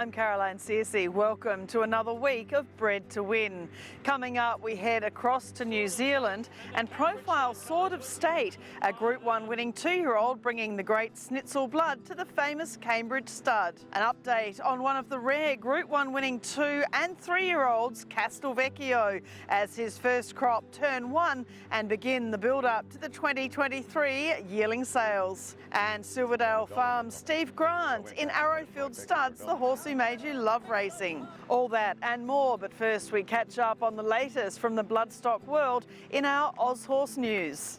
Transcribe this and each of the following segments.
I'm Caroline Searcy. Welcome to another week of Bred to Win. Coming up, we head across to New Zealand and profile Sword of State, a Group 1 winning 2-year-old bringing the great Snitzel blood to the famous Cambridge Stud. An update on one of the rare Group 1 winning 2 and 3-year-olds, Castelvecchio, as his first crop turn 1 and begin the build-up to the 2023 yearling sales. And Silverdale Farm's Steve Grant in Arrowfield Stud, the horse who made you love racing. All that and more, but first we catch up on the latest from the Bloodstock world in our Oz Horse News.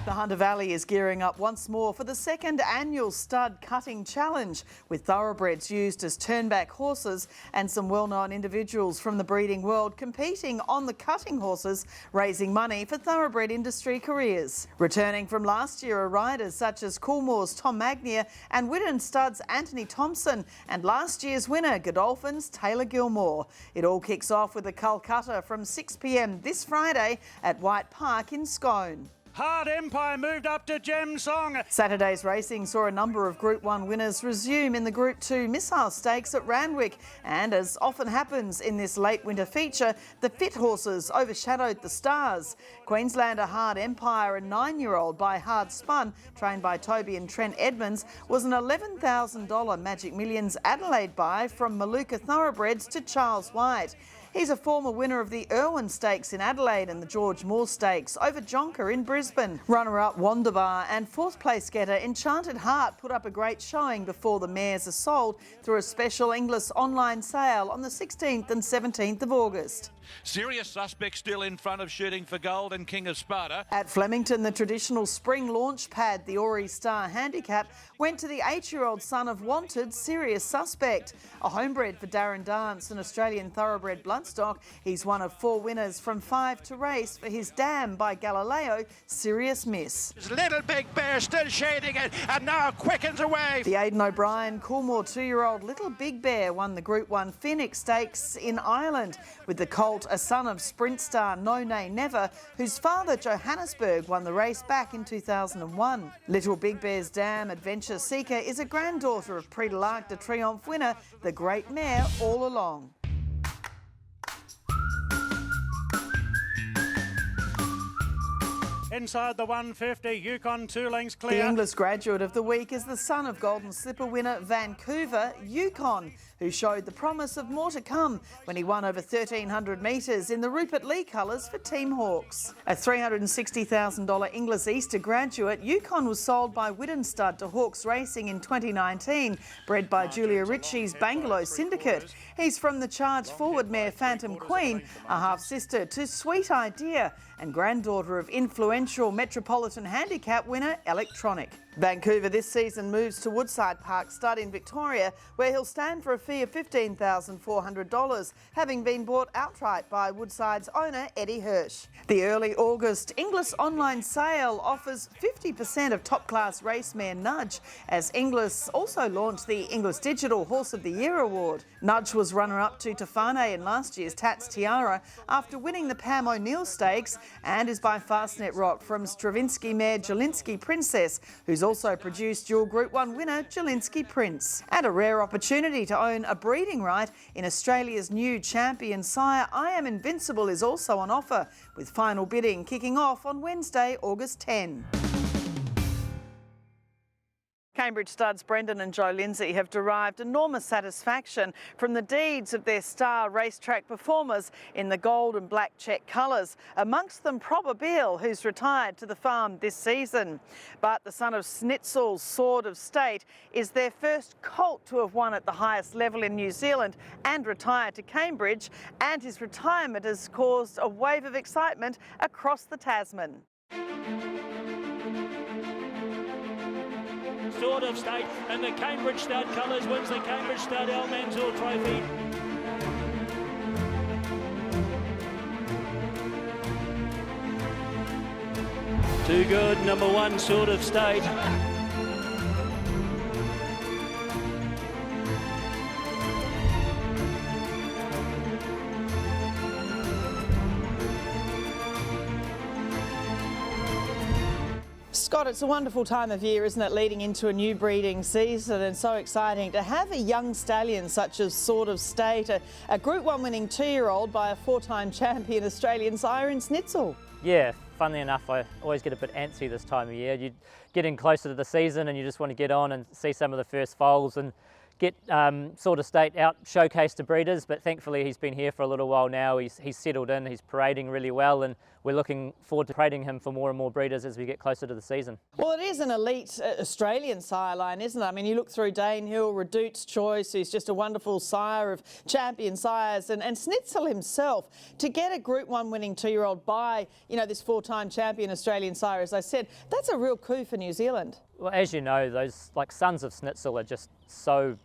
The Hunter Valley is gearing up once more for the second annual Stud Cutting Challenge, with thoroughbreds used as turnback horses and some well-known individuals from the breeding world competing on the cutting horses, raising money for thoroughbred industry careers. Returning from last year are riders such as Coolmore's Tom Magnier and Widden Stud's Anthony Thompson, and last year's winner, Godolphin's Taylor Gilmore. It all kicks off with a Calcutta from 6 p.m. this Friday at White Park in Scone. Hard Empire moved up to Gem Song. Saturday's racing saw a number of Group 1 winners resume in the Group 2 Missile Stakes at Randwick, and as often happens in this late winter feature, the fit horses overshadowed the stars. Queenslander Hard Empire, a 9-year-old by Hard Spun, trained by Toby and Trent Edmonds, was an $11,000 Magic Millions Adelaide buy from Maluka Thoroughbreds to Charles White. He's a former winner of the Irwin Stakes in Adelaide and the George Moore Stakes over Jonker in Brisbane. Runner-up Wandabar and fourth place getter Enchanted Heart put up a great showing before the mares are sold through a special Inglis online sale on the 16th and 17th of August. Serious suspect still in front of Shooting for Gold and King of Sparta. At Flemington, the traditional spring launch pad, the Ori Star Handicap, went to the 8-year-old son of Wanted, Serious Suspect. A homebred for Darren Dance, an Australian thoroughbred Bloodstock. He's one of 4 winners from 5 to race for his Dam by Galileo, Serious Miss. Little Big Bear still shading it and now quickens away. The Aidan O'Brien Coolmore 2-year-old Little Big Bear won the Group 1 Phoenix Stakes in Ireland, with the colt a son of sprint star No Nay Never, whose father Johannesburg won the race back in 2001. Little Big Bear's Dam Adventure Seeker is a granddaughter of Prix de l'Arc de Triomphe winner, the Great Mare All Along. Inside the 150, Yukon 2 lengths clear. The English graduate of the week is the son of Golden Slipper winner Vancouver, Yukon, who showed the promise of more to come when he won over 1,300 metres in the Rupert Lee colours for Team Hawks. A $360,000 Inglis Easter graduate, Yukon was sold by Widden Stud to Hawks Racing in 2019, bred by Julia Ritchie's Bangalow Syndicate. He's from the charge forward mare Phantom Queen, a half-sister to Sweet Idea and granddaughter of influential Metropolitan Handicap winner Electronic. Vancouver this season moves to Woodside Park Stud in Victoria, where he'll stand for a fee of $15,400, having been bought outright by Woodside's owner Eddie Hirsch. The early August Inglis online sale offers 50% of top-class race mare Nudge, as Inglis also launched the Inglis Digital Horse of the Year award. Nudge was runner-up to Tefane in last year's Tats Tiara after winning the Pam O'Neill Stakes, and is by Fastnet Rock from Stravinsky mare Jelinski Princess, who's also produced dual Group 1 winner Jelinski Prince. And a rare opportunity to own a breeding right in Australia's new champion sire I Am Invincible is also on offer, with final bidding kicking off on Wednesday, August 10. Cambridge Studs Brendan and Joe Lindsay have derived enormous satisfaction from the deeds of their star racetrack performers in the gold and black check colours, amongst them Probabile, who's retired to the farm this season. But the son of Snitzel's Sword of State is their first colt to have won at the highest level in New Zealand and retired to Cambridge, and his retirement has caused a wave of excitement across the Tasman. Sword of State and the Cambridge Stud colours wins the Cambridge Stud Al Mansour Trophy. Too good, number 1 Sword of State. Scott, it's a wonderful time of year, isn't it, leading into a new breeding season, and so exciting to have a young stallion such as Sword of State, a Group 1 winning 2-year-old by a 4-time champion Australian sire in Snitzel. Yeah, funnily enough, I always get a bit antsy this time of year. You get in closer to the season and you just want to get on and see some of the first foals and get Sword of State out showcased to breeders, but thankfully he's been here for a little while now. He's settled in, he's parading really well, and we're looking forward to parading him for more and more breeders as we get closer to the season. Well, it is an elite Australian sire line, isn't it? I mean, you look through Danehill, Redout's Choice, who's just a wonderful sire of champion sires, and Snitzel himself. To get a Group 1 winning 2-year-old by, you know, this 4-time champion Australian sire, as I said, that's a real coup for New Zealand. Well, as you know, those like sons of Snitzel are just so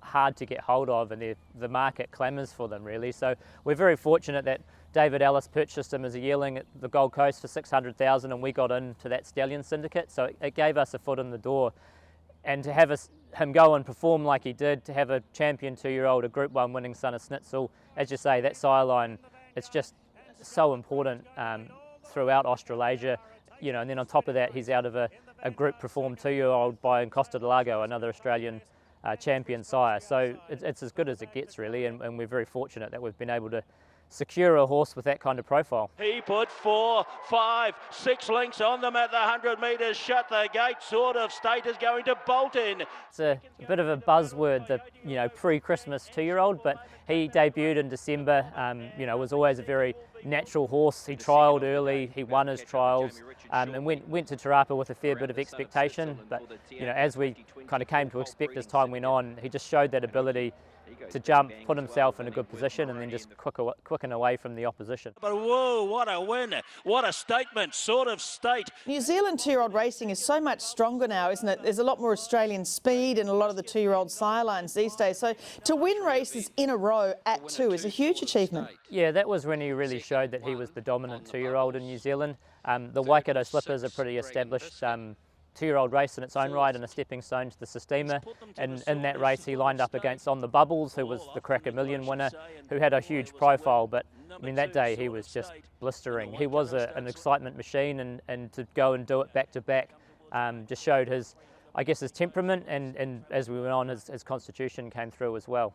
hard to get hold of, and the market clamours for them really. So we're very fortunate that David Ellis purchased him as a yearling at the Gold Coast for $600,000, and we got into that Stallion syndicate. So it gave us a foot in the door, and to have him go and perform like he did, to have a champion 2-year-old, a Group 1 winning son of Snitzel, as you say, that sire line, it's just so important throughout Australasia, you know. And then on top of that, he's out of a Group performed 2-year-old by Costa del Lago, another Australian champion sire. So it's as good as it gets really, and we're very fortunate that we've been able to secure a horse with that kind of profile. He put 4, 5, 6 lengths on them at the 100 metres. Shut the gate. Sword of State is going to bolt in. It's a bit of a buzzword, the pre-Christmas 2-year-old, but he debuted in December. Was always a very natural horse. He trialled early, he won his trials, and went to Te Rapa with a fair bit of expectation. But as we kind of came to expect as time went on, he just showed that ability to jump, put himself in a good position, and then just quicken away from the opposition. But whoa, what a win, what a statement, Sword of State. New Zealand 2-year-old racing is so much stronger now, isn't it? There's a lot more Australian speed in a lot of the 2-year-old sire lines these days. So to win races in a row at 2 is a huge achievement. Yeah, that was when he really showed that he was the dominant 2-year-old in New Zealand. The Waikato Slippers are pretty established 2-year-old race in its own right, and a stepping stone to the Sistema. And in that race he lined up against On the Bubbles, who was the Crack A Million winner, who had a huge profile, but I mean that day he was just blistering. He was an excitement machine, and to go and do it back to back just showed his temperament, and as we went on, his constitution came through as well.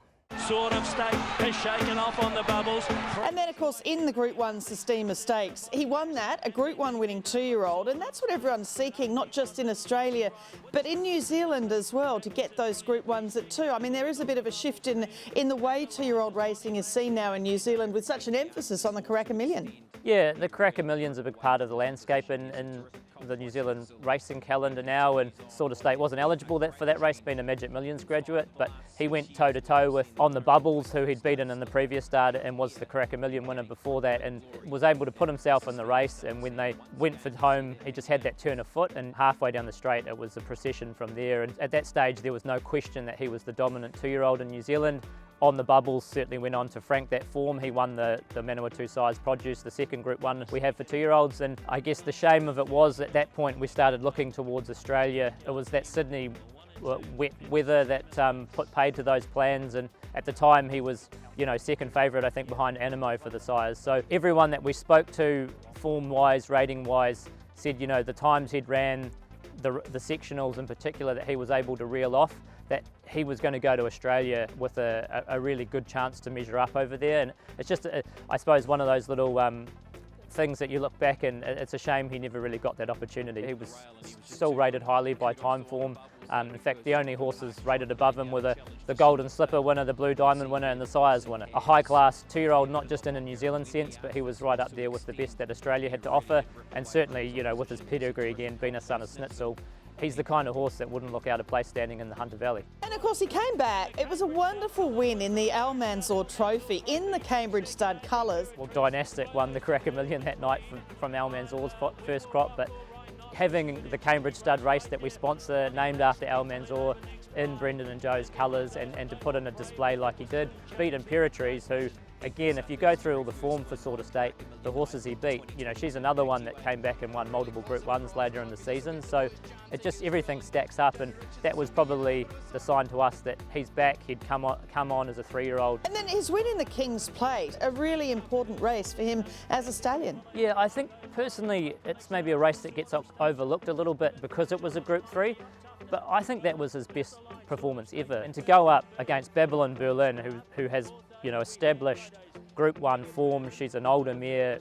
Sword of State has shaken off On the Bubbles. And then, of course, in the Group 1 Sistema Stakes, he won that, a Group 1 winning 2-year-old, and that's what everyone's seeking, not just in Australia, but in New Zealand as well, to get those Group 1s at 2. I mean, there is a bit of a shift in the way 2-year-old racing is seen now in New Zealand, with such an emphasis on the Crack A Million. Yeah, the Crack A Million's a big part of the landscape in the New Zealand racing calendar now, and Sword of State wasn't eligible for that race, being a Magic Millions graduate, but he went toe-to-toe with On the Bubbles, who he'd beaten in the previous start and was the Crack A Million winner before that, and was able to put himself in the race. And when they went for home, he just had that turn of foot, and halfway down the straight it was a procession from there. And at that stage there was no question that he was the dominant 2-year-old in New Zealand. On the Bubbles certainly went on to frank that form. He won the Manawatu Size Produce, the second Group 1 we have for 2-year-olds, and I guess the shame of it was at that point we started looking towards Australia. It was that Sydney wet weather that put paid to those plans, and at the time he was second favourite, I think, behind Animo for the sires. So everyone that we spoke to, form-wise, rating-wise, said the times he'd ran, the sectionals in particular that he was able to reel off, that he was going to go to Australia with a really good chance to measure up over there. And it's just, I suppose, one of those little things that you look back and it's a shame he never really got that opportunity. He was still rated highly by Timeform. In fact, the only horses rated above him were the Golden Slipper winner, the Blue Diamond winner, and the Sires winner. A high-class 2-year-old, not just in a New Zealand sense, but he was right up there with the best that Australia had to offer. And certainly, with his pedigree again, being a son of Snitzel, he's the kind of horse that wouldn't look out of place standing in the Hunter Valley. And of course he came back. It was a wonderful win in the Al Mansour Trophy in the Cambridge Stud colours. Well, Dynastic won the Crack A Million that night from Al Mansour's first crop, but having the Cambridge Stud race that we sponsor named after Al Mansour in Brendan and Joe's colours, and to put in a display like he did, beat Imperatrice, who again, if you go through all the form for Sort of State, the horses he beat, she's another one that came back and won multiple Group 1s later in the season. So it just, everything stacks up, and that was probably the sign to us that he's back. He'd come on as a 3-year-old. And then his win in the King's Plate, a really important race for him as a stallion. Yeah, I think personally it's maybe a race that gets overlooked a little bit because it was a Group 3. But I think that was his best performance ever. And to go up against Babylon Berlin, who has, established Group 1 form, she's an older mare,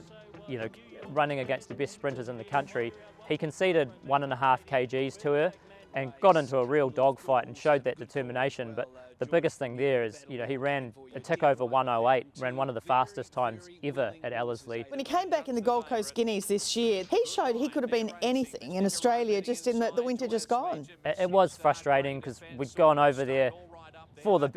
running against the best sprinters in the country. He conceded 1.5 kgs to her and got into a real dogfight and showed that determination. But the biggest thing there is, he ran a tick over 108, ran one of the fastest times ever at Ellerslie. When he came back in the Gold Coast Guineas this year, he showed he could have been anything in Australia just in the winter just gone. It was frustrating because we'd gone over there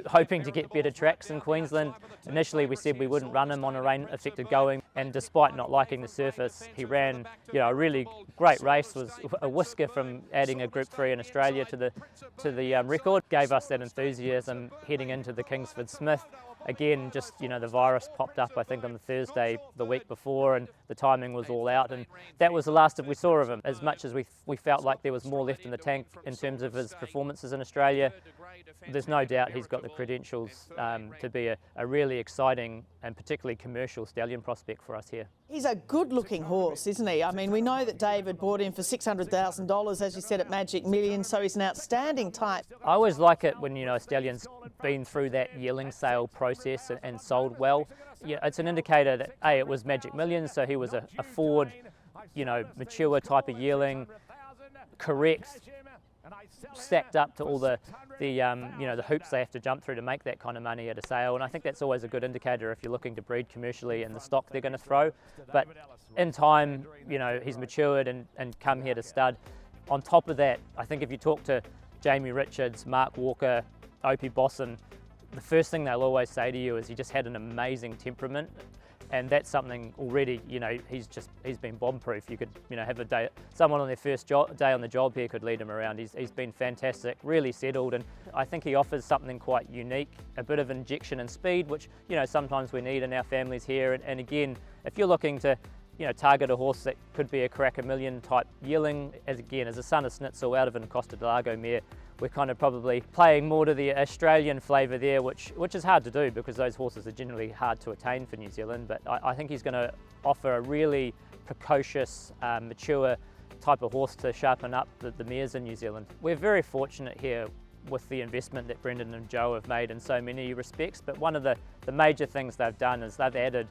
hoping to get better tracks in Queensland. Initially we said we wouldn't run him on a rain affected going, and despite not liking the surface, he ran a really great race, was a whisker from adding a Group 3 in Australia to the record, gave us that enthusiasm heading into the Kingsford Smith. Again, just, the virus popped up, I think, on the Thursday the week before, and the timing was all out, and that was the last we saw of him. As much as we felt like there was more left in the tank in terms of his performances in Australia, there's no doubt he's got the credentials to be a really exciting and particularly commercial stallion prospect for us here. He's a good-looking horse, isn't he? I mean, we know that David bought him for $600,000, as you said, at Magic Millions, so he's an outstanding type. I always like it when, a stallion's been through that yearling sale process and sold well. It's an indicator that, A, it was Magic Millions, so he was a forward, mature type of yearling, correct, stacked up to all the hoops they have to jump through to make that kind of money at a sale, and I think that's always a good indicator if you're looking to breed commercially and the stock they're going to throw. But in time, he's matured and come here to stud. On top of that, I think if you talk to Jamie Richards, Mark Walker, Opie Bosson, the first thing they'll always say to you is he just had an amazing temperament. And that's something already, he's been bomb-proof. You could, have a day, someone on their first day on the job here could lead him around. He's been fantastic, really settled, and I think he offers something quite unique, a bit of injection and speed, which, sometimes we need in our families here. And again, if you're looking to, target a horse that could be a crack a million type yearling, as a son of Snitzel out of an Costa del Lago mare, we're kind of probably playing more to the Australian flavour there, which is hard to do because those horses are generally hard to attain for New Zealand. But I think he's going to offer a really precocious, mature type of horse to sharpen up the mares in New Zealand. We're very fortunate here with the investment that Brendan and Joe have made in so many respects, but one of the major things they've done is they've added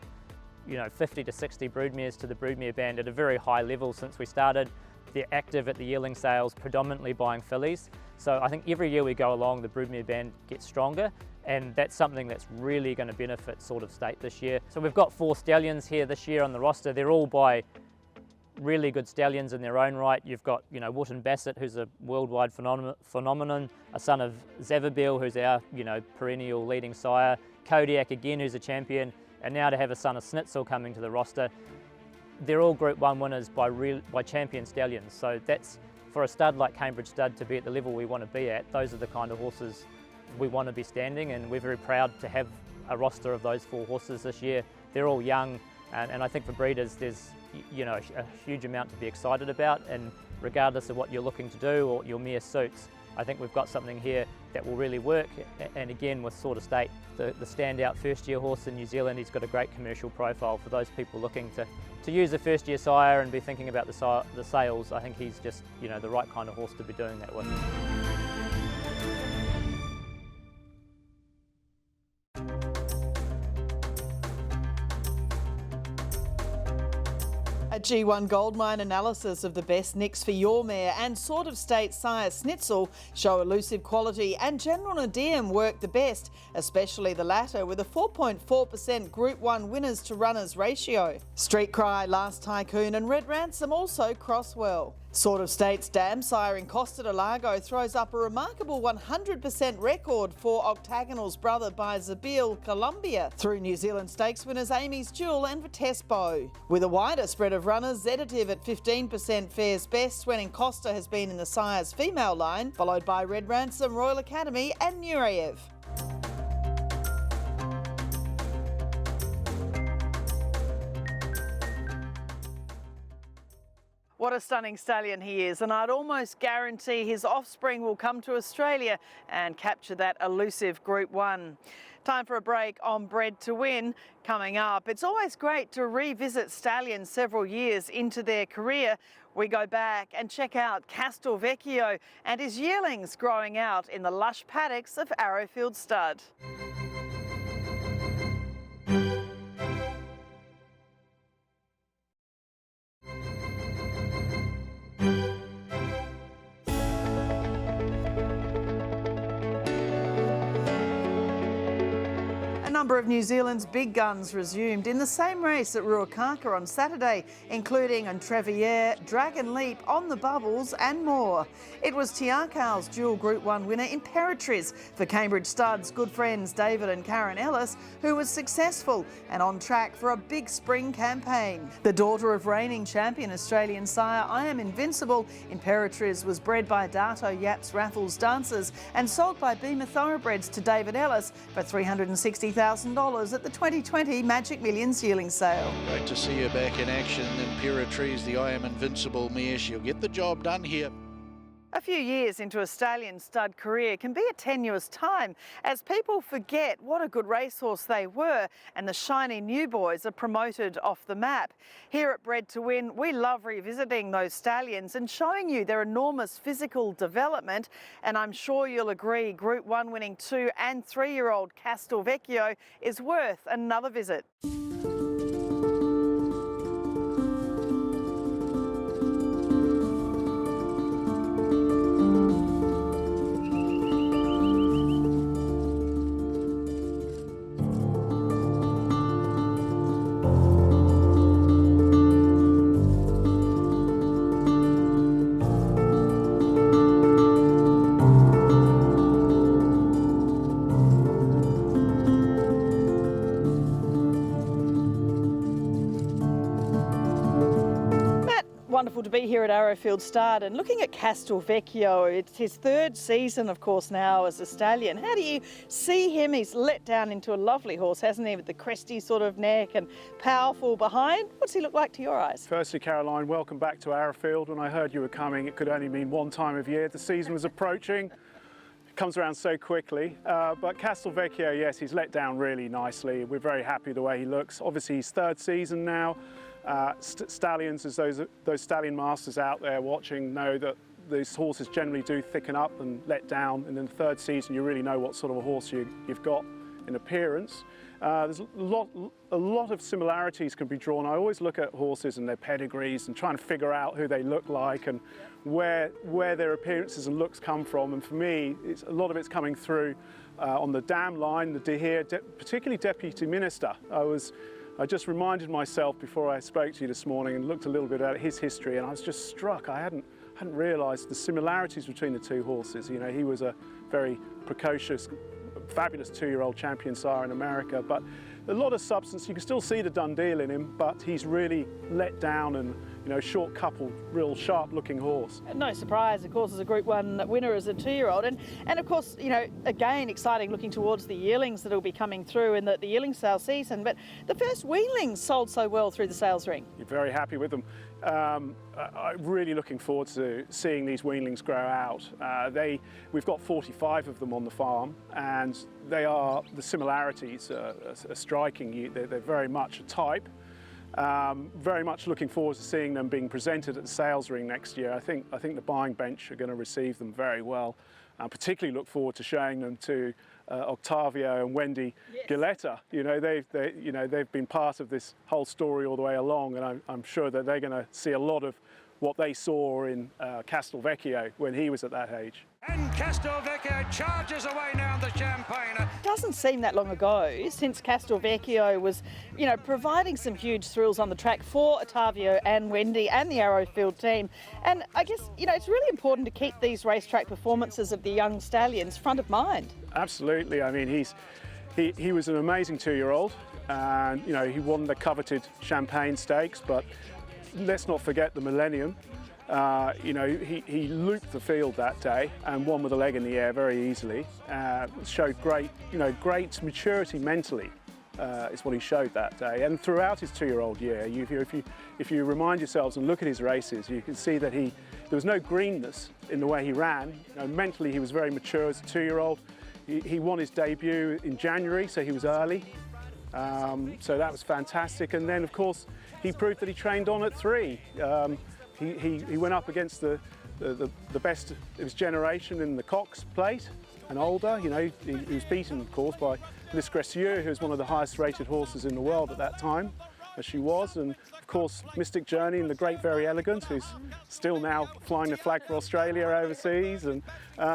50 to 60 broodmares to the broodmare band at a very high level since we started. They're active at the yearling sales, predominantly buying fillies. So I think every year we go along, the broodmare band gets stronger, and that's something that's really going to benefit Sort of State this year. So we've got 4 stallions here this year on the roster. They're all by really good stallions in their own right. You've got, Wootton Bassett, who's a worldwide phenomenon, a son of Zavabeel, who's our, perennial leading sire, Kodiak again, who's a champion, and now to have a son of Snitzel coming to the roster. They're all Group 1 winners by champion stallions. So that's, for a stud like Cambridge Stud to be at the level we want to be at, those are the kind of horses we want to be standing, and we're very proud to have a roster of those 4 horses this year. They're all young, and I think for breeders there's a huge amount to be excited about, and regardless of what you're looking to do or your mare suits, I think we've got something here that will really work. And again, with Sort of State, the standout first-year horse in New Zealand, he's got a great commercial profile for those people looking to use a first-year sire and be thinking about the sales. I think he's just the right kind of horse to be doing that with. A G1 Goldmine analysis of the best nicks for your mare and Sort of State sire Snitzel show elusive quality, and General Nadeem work the best, especially the latter, with a 4.4% Group 1 winners to runners ratio. Street Cry, Last Tycoon and Red Ransom also cross well. Sort of State's dam sire in Costa del Lago throws up a remarkable 100% record for Octagonal's brother by Zabeel Columbia through New Zealand Stakes winners Amy's Jewel and Vitesse Bow. With a wider spread of runners, Zetative at 15% fares best when Costa has been in the sire's female line, followed by Red Ransom, Royal Academy and Nureyev. What a stunning stallion he is, and I'd almost guarantee his offspring will come to Australia and capture that elusive Group 1. Time for a break on Bred to Win. Coming up, it's always great to revisit stallions several years into their career. We go back and check out Castelvecchio and his yearlings growing out in the lush paddocks of Arrowfield Stud. A number of New Zealand's big guns resumed in the same race at Ruakaka on Saturday, including Entrevier, Dragon Leap, On the Bubbles and more. It was Tiakau's dual Group 1 winner Imperatriz for Cambridge Stud's good friends David and Karen Ellis, who was successful and on track for a big spring campaign. The daughter of reigning champion Australian sire I Am Invincible, Imperatriz was bred by Dato Yap's Raffles Dancers and sold by Beamer Thoroughbreds to David Ellis for $360,000 at the 2020 Magic Millions yearling sale. Great to see her back in action. Imperatriz, the I Am Invincible mare, she'll get the job done here. A few years into a stallion stud career can be a tenuous time as people forget what a good racehorse they were and the shiny new boys are promoted off the map. Here at Bred to Win, we love revisiting those stallions and showing you their enormous physical development, and I'm sure you'll agree Group 1 winning 2 and 3-year-old Castelvecchio is worth another visit. Wonderful to be here at Arrowfield Stud and looking at Castelvecchio. It's his third season, of course, now as a stallion. How do you see him? He's let down into a lovely horse, hasn't he, with the cresty sort of neck and powerful behind. What's he look like to your eyes? Firstly, Caroline, welcome back to Arrowfield. When I heard you were coming, it could only mean one time of year. The season was approaching. It comes around so quickly. But Castelvecchio, yes, he's let down really nicely. We're very happy the way he looks. Obviously, his third season now. Stallions, as those stallion masters out there watching, know that these horses generally do thicken up and let down, and in the third season you really know what sort of a horse you've got in appearance. There's a lot of similarities can be drawn. I always look at horses and their pedigrees and try and figure out who they look like and where their appearances and looks come from. And for me, a lot of it's coming through on the dam line, the De Heer, particularly Deputy Minister. I just reminded myself before I spoke to you this morning and looked a little bit at his history, and I was just struck. I hadn't realised the similarities between the two horses. You know, he was a very precocious, fabulous 2-year-old champion sire in America, but a lot of substance. You can still see the Dundeel in him, but he's really let down and, you know, short coupled, real sharp looking horse. No surprise, of course, as a Group 1 winner as a 2-year-old. And of course, you know, again, exciting looking towards the yearlings that will be coming through in the yearling sale season. But the first weanlings sold so well through the sales ring. You're very happy with them. I'm really looking forward to seeing these weanlings grow out. We've got 45 of them on the farm, and the similarities are striking. They're very much a type. Very much looking forward to seeing them being presented at the sales ring next year. I think the buying bench are going to receive them very well. I particularly look forward to showing them to Octavio and Wendy Gilletta. You know, they've been part of this whole story all the way along, and I'm sure that they're going to see a lot of what they saw in Castelvecchio when he was at that age. And Castelvecchio charges away now in the Champagne. It doesn't seem that long ago since Castelvecchio was, you know, providing some huge thrills on the track for Octavio and Wendy and the Arrowfield team. And I guess, you know, it's really important to keep these racetrack performances of the young stallions front of mind. Absolutely. I mean, he was an amazing 2-year-old, and, you know, he won the coveted Champagne Stakes, but let's not forget the Millennium. You know, he looped the field that day and won with a leg in the air very easily. Showed great maturity mentally is what he showed that day. And throughout his 2-year-old year, if you remind yourselves and look at his races, you can see that there was no greenness in the way he ran. You know, mentally, he was very mature as a 2-year-old. He won his debut in January, so he was early. So that was fantastic. And then, of course, he proved that he trained on at 3. He went up against the best of his generation in the Cox plate and older. You know, he was beaten, of course, by Miss Gressieux, who was one of the highest rated horses in the world at that time, as she was. And of course, Mystic Journey and the Great Very Elegant, who's still now flying the flag for Australia overseas. And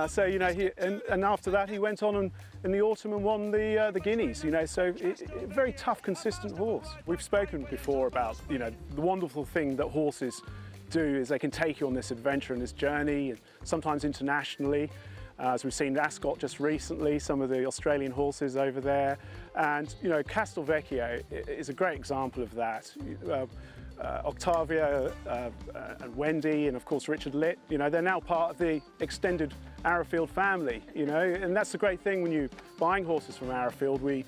so, you know, and after that, he went on and in the autumn and won the Guineas, you know, so a very tough, consistent horse. We've spoken before about, you know, the wonderful thing that horses do is they can take you on this adventure and this journey, and sometimes internationally. As we've seen Ascot just recently, some of the Australian horses over there. And, you know, Castelvecchio is a great example of that. Octavia and Wendy and, of course, Richard Litt, you know, they're now part of the extended Arrowfield family, you know, and that's the great thing when you're buying horses from Arrowfield. We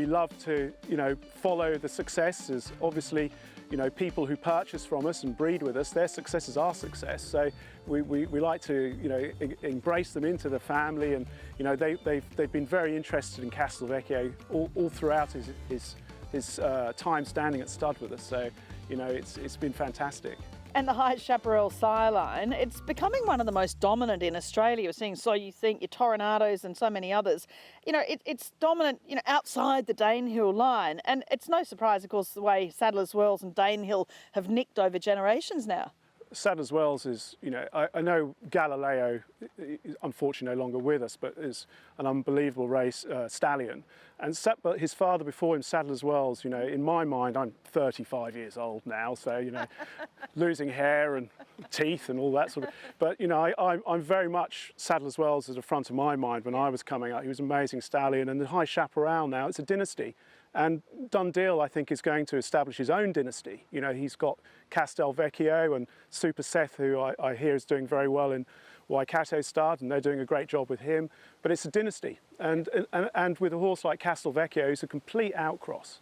love to, you know, follow the successes. Obviously, you know, people who purchase from us and breed with us, their success is our success. So we like to, you know, embrace them into the family, and, you know, they've been very interested in Castelvecchio all throughout his time standing at stud with us. So, you know, it's been fantastic. And the High Chaparral sire line, it's becoming one of the most dominant in Australia. We're seeing So You Think, your Toronados and so many others. You know, it's dominant, you know, outside the Danehill line. And it's no surprise, of course, the way Sadler's Wells and Danehill have nicked over generations now. Sadler's Wells is, you know, I know Galileo is unfortunately no longer with us, but is an unbelievable race, Stallion. But his father before him, Sadler's Wells, you know, in my mind, I'm 35 years old now, so, you know, losing hair and teeth and all that sort of, but, you know, I'm very much Sadler's Wells at the front of my mind when I was coming up. He was an amazing stallion, and the High Chaparral now, it's a dynasty. And Dundeel, I think, is going to establish his own dynasty. You know, he's got Castelvecchio and Super Seth, who I hear is doing very well in Waikato Stud, and they're doing a great job with him. But it's a dynasty. And with a horse like Castelvecchio, he's a complete outcross.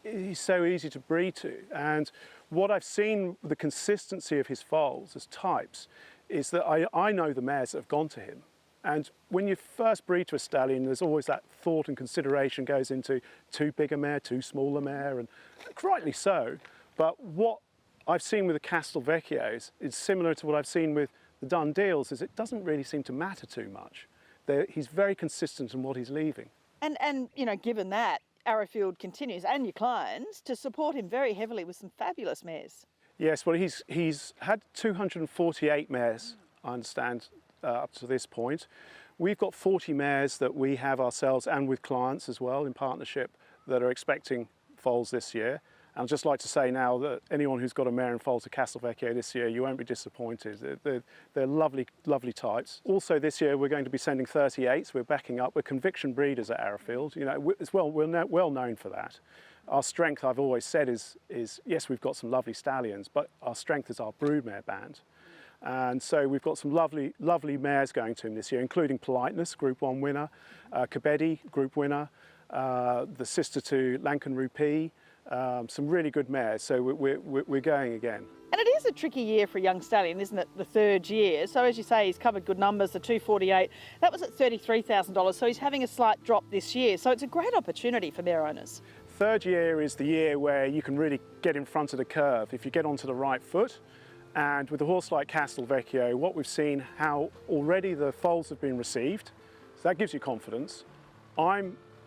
He's so easy to breed to. And what I've seen, the consistency of his foals as types, is that I know the mares that have gone to him. And when you first breed to a stallion, there's always that thought and consideration goes into too big a mare, too small a mare, and rightly so. But what I've seen with the Castelvecchios is similar to what I've seen with the Dundeels, is it doesn't really seem to matter too much. He's very consistent in what he's leaving. And you know, given that, Arrowfield continues, and your clients, to support him very heavily with some fabulous mares. Yes, well, he's had 248 mares, I understand, up to this point. We've got 40 mares that we have ourselves and with clients as well in partnership that are expecting foals this year. And I'd just like to say now that anyone who's got a mare in foals at Castelvecchio this year, you won't be disappointed. They're lovely, lovely types. Also this year we're going to be sending 38s. We're backing up. We're conviction breeders at Arrowfield. You know, we're well known for that. Our strength, I've always said, is yes, we've got some lovely stallions, but our strength is our broodmare band. And so we've got some lovely, lovely mares going to him this year, including Politeness, Group 1 winner, Kabedi, Group winner, the sister to Lankan Rupee, some really good mares. So we're going again. And it is a tricky year for a young stallion, isn't it? The third year. So as you say, he's covered good numbers, the 248. That was at $33,000. So he's having a slight drop this year. So it's a great opportunity for mare owners. Third year is the year where you can really get in front of the curve if you get onto the right foot. And with a horse like Castelvecchio, what we've seen, how already the foals have been received, so that gives you confidence.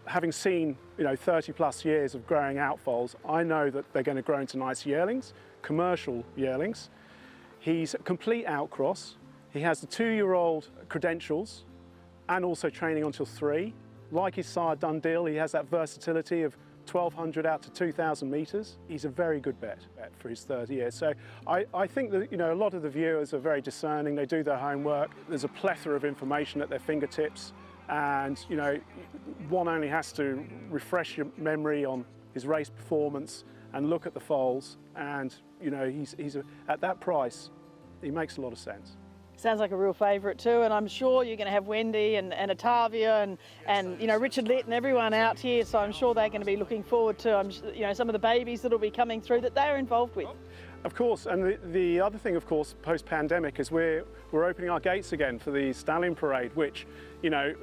Having seen, you know, 30 plus years of growing out foals, I know that they're going to grow into nice yearlings, commercial yearlings. He's a complete outcross. He has the 2-year-old credentials and also training until 3. Like his sire Dundeel, he has that versatility of 1,200 out to 2,000 metres. He's a very good bet for his third year. So I think that, you know, a lot of the viewers are very discerning. They do their homework. There's a plethora of information at their fingertips. And, you know, one only has to refresh your memory on his race performance and look at the foals. And, you know, at that price, he makes a lot of sense. Sounds like a real favourite too, and I'm sure you're going to have Wendy and Atavia and you know, Richard Litt and everyone out here, so I'm sure they're going to be looking forward to you know, some of the babies that'll be coming through that they're involved with. Of course, and the other thing, of course, post-pandemic is we're opening our gates again for the Stallion Parade, which, you know,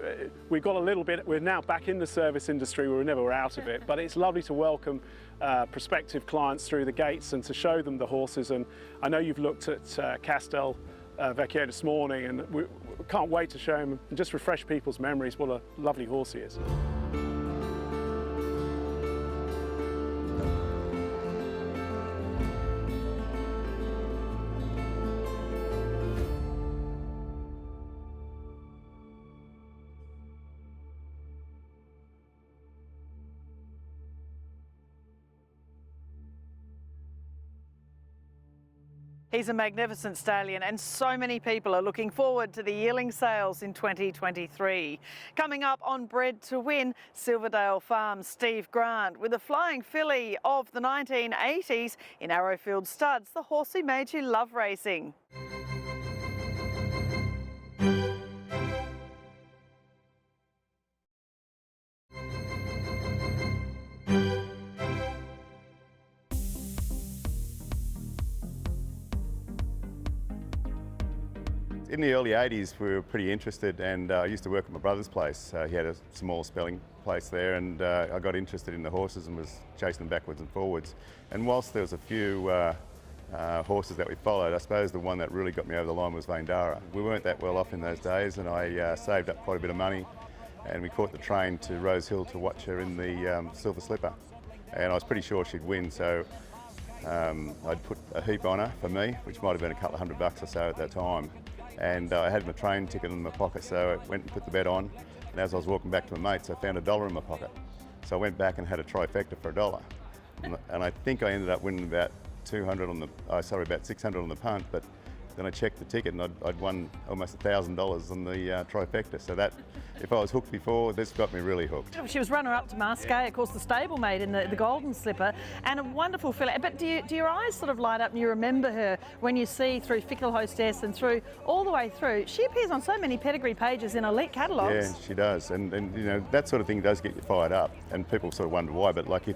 we've got a little bit, we're now back in the service industry, we were never out of it, but it's lovely to welcome prospective clients through the gates and to show them the horses. And I know you've looked at Castelvecchio this morning, and we can't wait to show him and just refresh people's memories what a lovely horse he is. He's a magnificent stallion, and so many people are looking forward to the yearling sales in 2023. Coming up on Bred to Win, Silverdale Farm's Steve Grant with a flying filly of the 1980s in Arrowfield Studs, the horse who made you love racing. In the early 80s, we were pretty interested, and I used to work at my brother's place. He had a small spelling place there, and I got interested in the horses and was chasing them backwards and forwards. And whilst there was a few horses that we followed, I suppose the one that really got me over the line was Vandara. We weren't that well off in those days, and I saved up quite a bit of money, and we caught the train to Rose Hill to watch her in the Silver Slipper. And I was pretty sure she'd win, so I'd put a heap on her for me, which might have been a couple of $100 or so at that time. And I had my train ticket in my pocket, so I went and put the bet on. And as I was walking back to my mates, I found $1 in my pocket. So I went back and had a trifecta for $1. And I think I ended up winning about about 600 on the punt, but then I checked the ticket and I'd won almost $1,000 on the trifecta. So that, if I was hooked before, this got me really hooked. She was runner-up to Masqué, of course, the stablemate in the Golden Slipper, and a wonderful filly. But do your eyes sort of light up and you remember her when you see through Fickle Hostess and through all the way through? She appears on so many pedigree pages in elite catalogues. Yeah, she does, and you know, that sort of thing does get you fired up, and people sort of wonder why. But like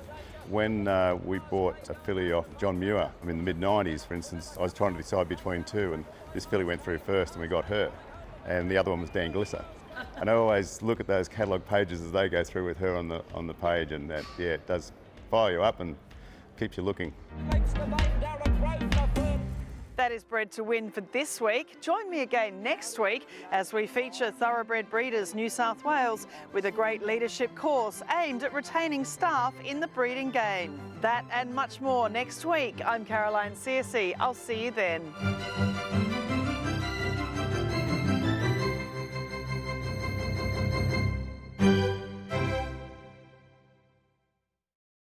when we bought a filly off John Muir in the mid-90s, for instance, I was trying to decide between two, and this filly went through first and we got her, and the other one was Dan Glisser. And I always look at those catalogue pages as they go through with her on the page, and that, yeah, it does fire you up and keeps you looking. That is Bred to Win for this week. Join me again next week as we feature Thoroughbred Breeders New South Wales with a great leadership course aimed at retaining staff in the breeding game. That and much more next week. I'm Caroline Searcy. I'll see you then.